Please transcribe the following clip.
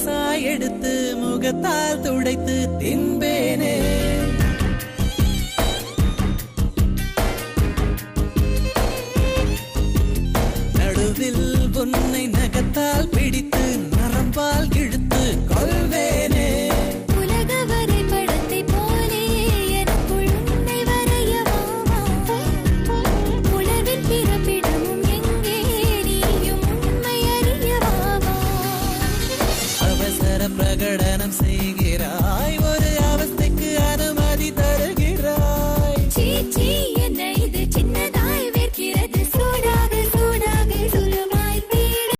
முழுசாய் எடுத்து முகத்தால் துடைத்து தின்பேனே. நடுவில் உன்னை நகத்தால் பிடித்து நரம்பால் இழுத்து கொள்வேனே. உலக வரைபடத்தை போலே எனக்குள் உன்னை வரையவாமா. உலகின் பிறப்பிடமும் எங்கே நீயும் உண்மை அறியவாமா. அவசர பிரகடனம் செய்கிறேன்